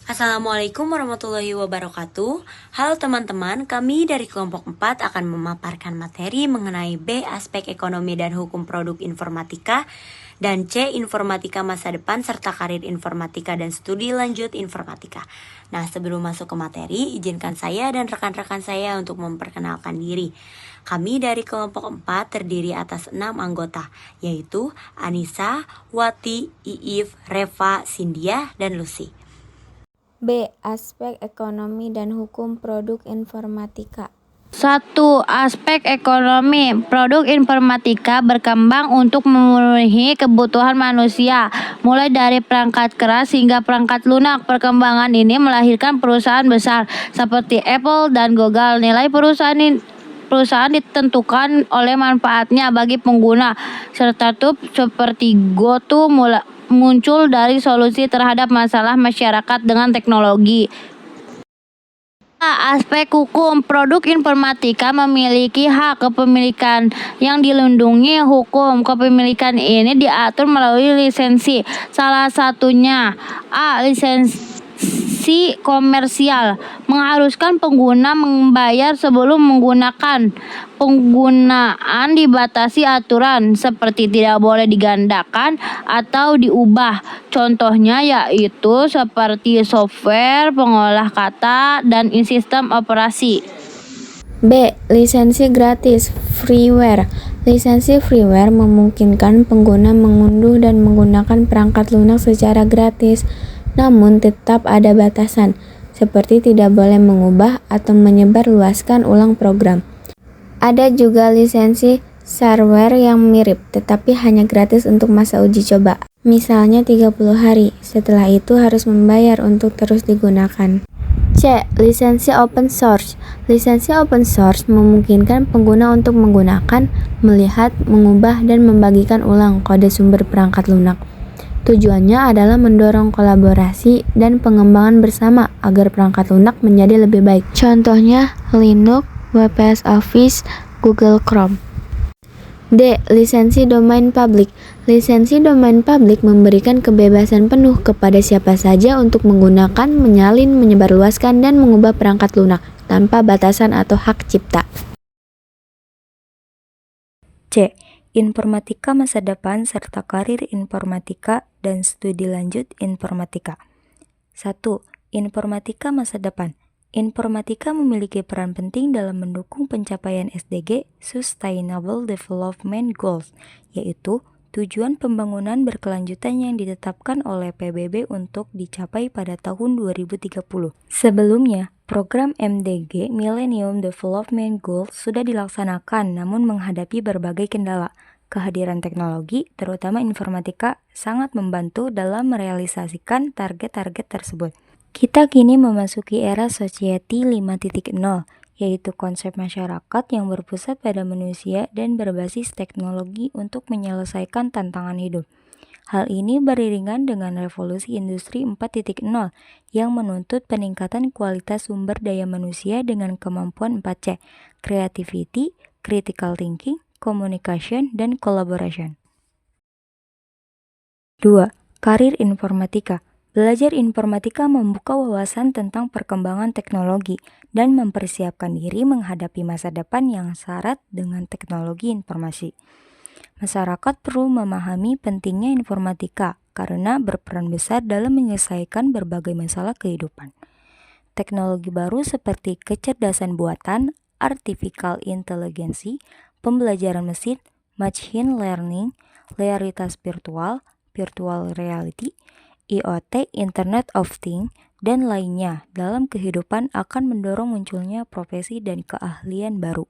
Assalamualaikum warahmatullahi wabarakatuh. Halo teman-teman, kami dari kelompok 4 akan memaparkan materi mengenai B. Aspek ekonomi dan hukum produk informatika, dan C. Informatika masa depan serta karir informatika dan studi lanjut informatika. Nah, sebelum masuk ke materi, izinkan saya dan rekan-rekan saya untuk memperkenalkan diri. Kami dari kelompok 4 terdiri atas 6 anggota, yaitu Anissa, Wati, Iif, Reva, Sindia, dan Lucy. B. Aspek ekonomi dan hukum produk informatika. 1. Aspek ekonomi. Produk informatika berkembang untuk memenuhi kebutuhan manusia, mulai dari perangkat keras hingga perangkat lunak. Perkembangan ini melahirkan perusahaan besar seperti Apple dan Google. Nilai perusahaan ditentukan oleh manfaatnya bagi pengguna. Startup seperti GoTo muncul dari solusi terhadap masalah masyarakat dengan teknologi. Aspek hukum. Produk informatika memiliki hak kepemilikan yang dilindungi hukum. Kepemilikan ini diatur melalui lisensi. Salah satunya A. Lisensi komersial, mengharuskan pengguna membayar sebelum menggunakan. Penggunaan dibatasi aturan, seperti tidak boleh digandakan atau diubah. Contohnya yaitu seperti software, pengolah kata, dan sistem operasi. B. Lisensi gratis freeware. Lisensi freeware memungkinkan pengguna mengunduh dan menggunakan perangkat lunak secara gratis, namun tetap ada batasan, seperti tidak boleh mengubah atau menyebarluaskan ulang program. Ada juga lisensi shareware yang mirip, tetapi hanya gratis untuk masa uji coba, misalnya 30 hari. Setelah itu harus membayar untuk terus digunakan. C. Lisensi open source. Lisensi open source memungkinkan pengguna untuk menggunakan, melihat, mengubah, dan membagikan ulang kode sumber perangkat lunak. Tujuannya adalah mendorong kolaborasi dan pengembangan bersama agar perangkat lunak menjadi lebih baik. Contohnya Linux, WPS Office, Google Chrome. D. Lisensi domain public. Lisensi domain public memberikan kebebasan penuh kepada siapa saja untuk menggunakan, menyalin, menyebarluaskan, dan mengubah perangkat lunak tanpa batasan atau hak cipta. C. Informatika masa depan serta karir informatika dan studi lanjut informatika. 1. Informatika masa depan. Informatika memiliki peran penting dalam mendukung pencapaian SDG (Sustainable Development Goals), yaitu tujuan pembangunan berkelanjutan yang ditetapkan oleh PBB untuk dicapai pada tahun 2030. Sebelumnya, program MDG (Millennium Development Goals) sudah dilaksanakan namun menghadapi berbagai kendala. Kehadiran teknologi, terutama informatika, sangat membantu dalam merealisasikan target-target tersebut. Kita kini memasuki era Society 5.0, yaitu konsep masyarakat yang berpusat pada manusia dan berbasis teknologi untuk menyelesaikan tantangan hidup. Hal ini beriringan dengan revolusi industri 4.0 yang menuntut peningkatan kualitas sumber daya manusia dengan kemampuan 4C, creativity, critical thinking, communication, dan collaboration. 2. Karir informatika. Belajar informatika membuka wawasan tentang perkembangan teknologi dan mempersiapkan diri menghadapi masa depan yang syarat dengan teknologi informasi. Masyarakat perlu memahami pentingnya informatika karena berperan besar dalam menyelesaikan berbagai masalah kehidupan. Teknologi baru seperti kecerdasan buatan, artificial intelligence, pembelajaran mesin, machine learning, realitas virtual, virtual reality, IoT, Internet of Things, dan lainnya dalam kehidupan akan mendorong munculnya profesi dan keahlian baru.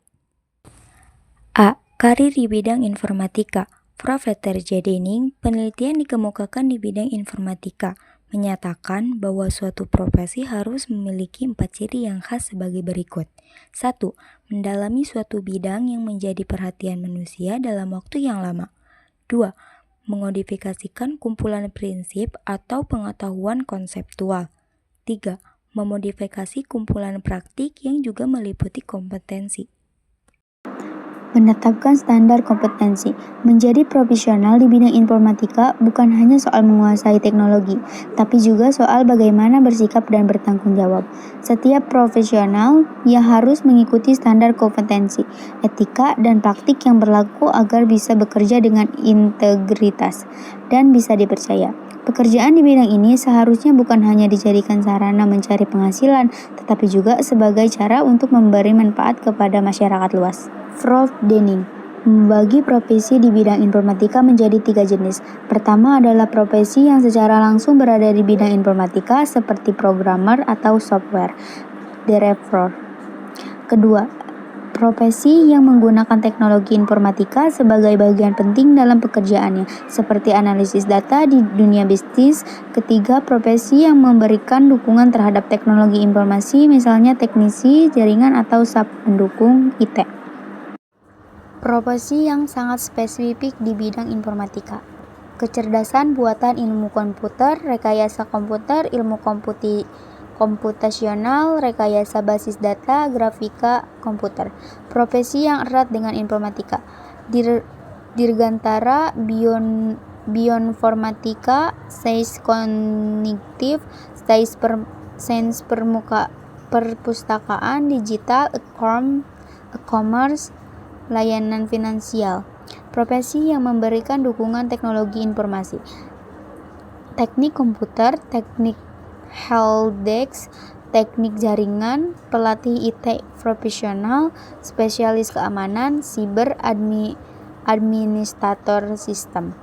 A. Karir di bidang informatika. Profesor J. Denning, penelitian dikemukakan di bidang informatika, menyatakan bahwa suatu profesi harus memiliki 4 ciri yang khas sebagai berikut. 1. Mendalami suatu bidang yang menjadi perhatian manusia dalam waktu yang lama. 2. Mengodifikasikan kumpulan prinsip atau pengetahuan konseptual. 3. Memodifikasi kumpulan praktik yang juga meliputi kompetensi. Menetapkan standar kompetensi. Menjadi profesional di bidang informatika bukan hanya soal menguasai teknologi, tapi juga soal bagaimana bersikap dan bertanggung jawab. Setiap profesional harus mengikuti standar kompetensi, etika, dan praktik yang berlaku agar bisa bekerja dengan integritas dan bisa dipercaya. Pekerjaan di bidang ini seharusnya bukan hanya dijadikan sarana mencari penghasilan, tetapi juga sebagai cara untuk memberi manfaat kepada masyarakat luas. Prof. Denning membagi profesi di bidang informatika menjadi 3 jenis. Pertama adalah profesi yang secara langsung berada di bidang informatika seperti programmer atau software developer. Kedua, profesi yang menggunakan teknologi informatika sebagai bagian penting dalam pekerjaannya, seperti analisis data di dunia bisnis. Ketiga, profesi yang memberikan dukungan terhadap teknologi informasi, misalnya teknisi jaringan atau staf pendukung IT. Profesi yang sangat spesifik di bidang informatika. Kecerdasan buatan ilmu komputer, rekayasa komputer, ilmu komputasional, rekayasa basis data, grafika komputer. Profesi yang erat dengan informatika. Dirgantara, bioinformatika, sains kognitif, sains perpustakaan, digital, e-commerce, layanan finansial. Profesi yang memberikan dukungan teknologi informasi. Teknik komputer, teknik helpdesk, teknik jaringan, pelatih IT profesional, spesialis keamanan, siber, administrator sistem.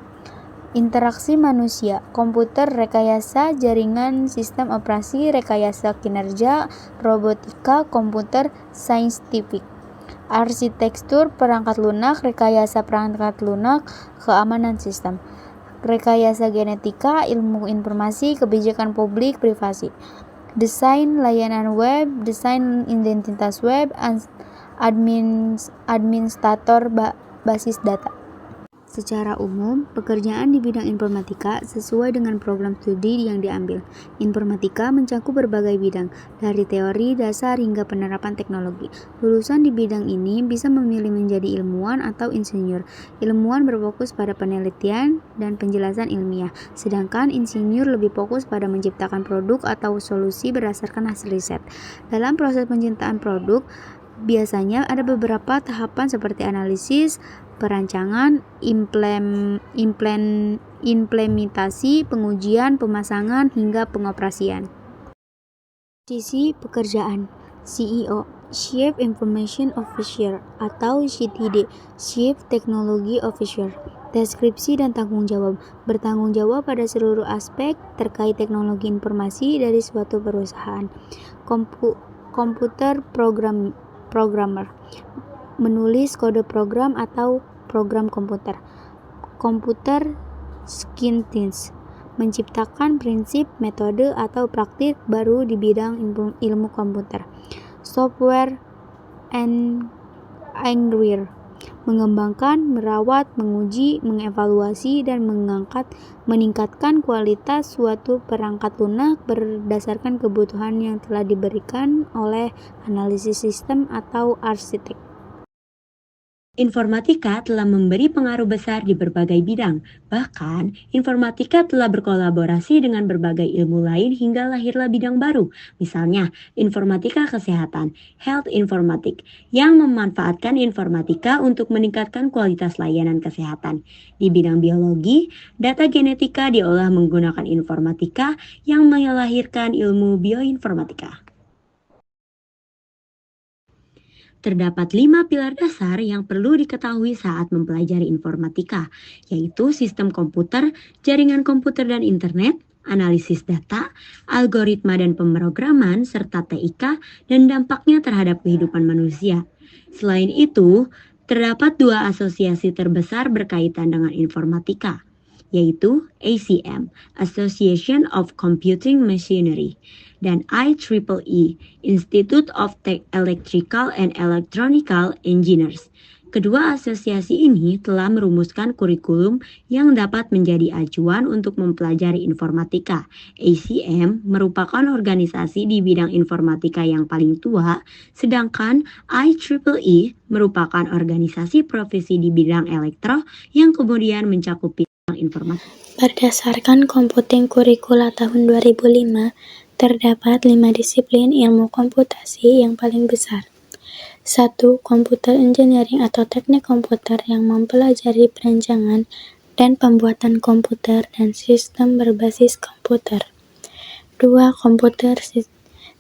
Interaksi manusia, komputer, rekayasa, jaringan, sistem operasi, rekayasa kinerja, robotika, komputer, saintifik. Arsitektur perangkat lunak, rekayasa perangkat lunak, keamanan sistem. Rekayasa genetika, ilmu informasi, kebijakan publik, privasi. Desain layanan web, desain identitas web, administrator basis data. Secara umum, pekerjaan di bidang informatika sesuai dengan program studi yang diambil. Informatika mencakup berbagai bidang, dari teori dasar hingga penerapan teknologi. Lulusan di bidang ini bisa memilih menjadi ilmuwan atau insinyur. Ilmuwan berfokus pada penelitian dan penjelasan ilmiah, sedangkan insinyur lebih fokus pada menciptakan produk atau solusi berdasarkan hasil riset. Dalam proses penciptaan produk, biasanya ada beberapa tahapan seperti analisis, perancangan, implementasi, pengujian, pemasangan, hingga pengoperasian. Posisi pekerjaan: CEO, Chief Information Officer atau CTD, Chief Technology Officer. Deskripsi dan tanggung jawab: bertanggung jawab pada seluruh aspek terkait teknologi informasi dari suatu perusahaan. Komputer programmer, menulis kode program atau program komputer. Computer scientist, menciptakan prinsip, metode, atau praktik baru di bidang ilmu komputer. Software engineer, mengembangkan, merawat, menguji, mengevaluasi, dan meningkatkan kualitas suatu perangkat lunak berdasarkan kebutuhan yang telah diberikan oleh analisis sistem atau arsitek. Informatika telah memberi pengaruh besar di berbagai bidang. Bahkan, informatika telah berkolaborasi dengan berbagai ilmu lain hingga lahirlah bidang baru. Misalnya, informatika kesehatan, health informatics, yang memanfaatkan informatika untuk meningkatkan kualitas layanan kesehatan. Di bidang biologi, data genetika diolah menggunakan informatika yang melahirkan ilmu bioinformatika. Terdapat 5 pilar dasar yang perlu diketahui saat mempelajari informatika, yaitu sistem komputer, jaringan komputer dan internet, analisis data, algoritma dan pemrograman, serta TIK dan dampaknya terhadap kehidupan manusia. Selain itu, terdapat 2 asosiasi terbesar berkaitan dengan informatika, yaitu ACM, Association of Computing Machinery, dan IEEE, Institute of Electrical and Electronical Engineers. Kedua asosiasi ini telah merumuskan kurikulum yang dapat menjadi acuan untuk mempelajari informatika. ACM merupakan organisasi di bidang informatika yang paling tua, sedangkan IEEE merupakan organisasi profesi di bidang elektro yang kemudian mencakup bidang informatika. Berdasarkan Computing Curricula tahun 2005, terdapat 5 disiplin ilmu komputasi yang paling besar. 1. Computer Engineering atau teknik komputer yang mempelajari perancangan dan pembuatan komputer dan sistem berbasis komputer. 2. Computer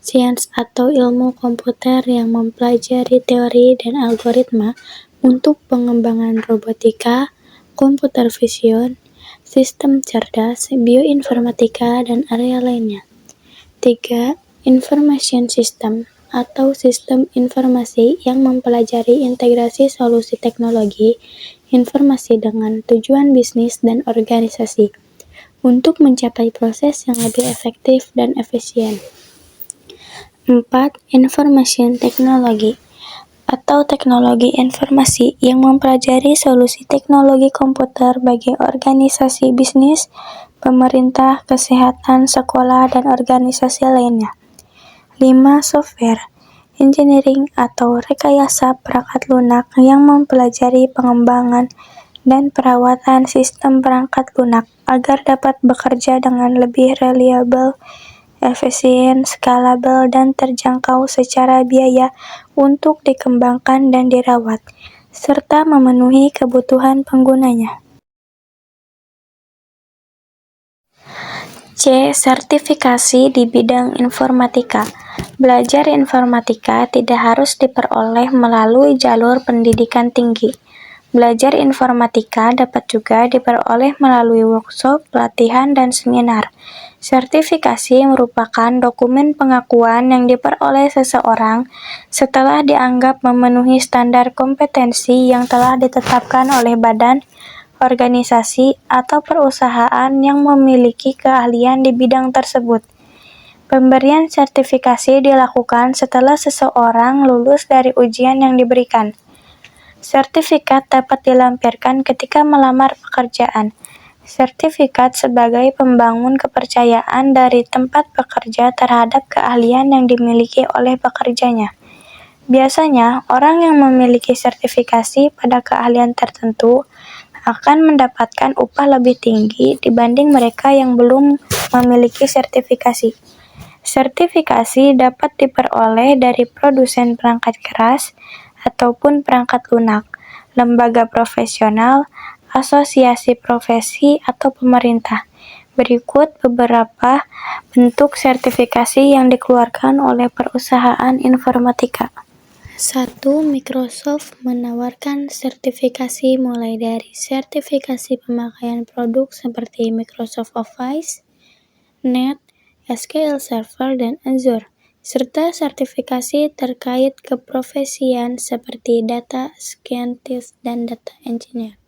Science atau ilmu komputer yang mempelajari teori dan algoritma untuk pengembangan robotika, computer vision, sistem cerdas, bioinformatika, dan area lainnya. 3. Information System atau sistem informasi yang mempelajari integrasi solusi teknologi informasi dengan tujuan bisnis dan organisasi untuk mencapai proses yang lebih efektif dan efisien. 4. Information Technology atau teknologi informasi yang mempelajari solusi teknologi komputer bagi organisasi bisnis, pemerintah, kesehatan, sekolah, dan organisasi lainnya. 5. Software Engineering atau rekayasa perangkat lunak yang mempelajari pengembangan dan perawatan sistem perangkat lunak agar dapat bekerja dengan lebih reliable, efisien, scalable, dan terjangkau secara biaya untuk dikembangkan dan dirawat, serta memenuhi kebutuhan penggunanya. C. Sertifikasi di bidang informatika. Belajar informatika tidak harus diperoleh melalui jalur pendidikan tinggi. Belajar informatika dapat juga diperoleh melalui workshop, pelatihan, dan seminar. Sertifikasi merupakan dokumen pengakuan yang diperoleh seseorang setelah dianggap memenuhi standar kompetensi yang telah ditetapkan oleh badan, organisasi, atau perusahaan yang memiliki keahlian di bidang tersebut. Pemberian sertifikasi dilakukan setelah seseorang lulus dari ujian yang diberikan. Sertifikat dapat dilampirkan ketika melamar pekerjaan. Sertifikat sebagai pembangun kepercayaan dari tempat bekerja terhadap keahlian yang dimiliki oleh pekerjanya. Biasanya, orang yang memiliki sertifikasi pada keahlian tertentu akan mendapatkan upah lebih tinggi dibanding mereka yang belum memiliki sertifikasi. Sertifikasi dapat diperoleh dari produsen perangkat keras ataupun perangkat lunak, lembaga profesional, asosiasi profesi, atau pemerintah. Berikut beberapa bentuk sertifikasi yang dikeluarkan oleh perusahaan informatika. 1. Microsoft menawarkan sertifikasi mulai dari sertifikasi pemakaian produk seperti Microsoft Office, Net, SQL Server, dan Azure, serta sertifikasi terkait keprofesian seperti Data Scientist dan Data Engineer.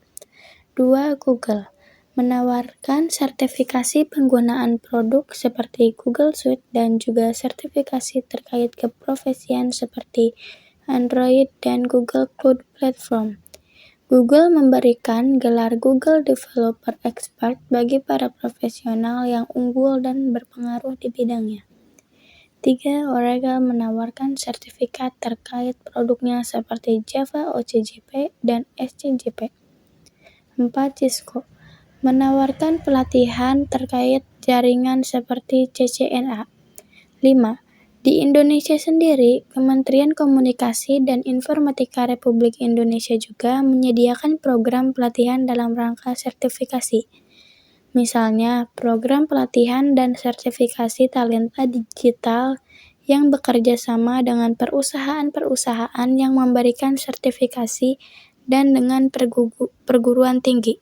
2. Google menawarkan sertifikasi penggunaan produk seperti Google Suite dan juga sertifikasi terkait keprofesian seperti Android dan Google Cloud Platform. Google memberikan gelar Google Developer Expert bagi para profesional yang unggul dan berpengaruh di bidangnya. 3. Oracle menawarkan sertifikat terkait produknya seperti Java OCJP dan SCJP. 4. Cisco menawarkan pelatihan terkait jaringan seperti CCNA. 5. Di Indonesia sendiri, Kementerian Komunikasi dan Informatika Republik Indonesia juga menyediakan program pelatihan dalam rangka sertifikasi. Misalnya, program pelatihan dan sertifikasi talenta digital yang bekerja sama dengan perusahaan-perusahaan yang memberikan sertifikasi dan dengan perguruan tinggi.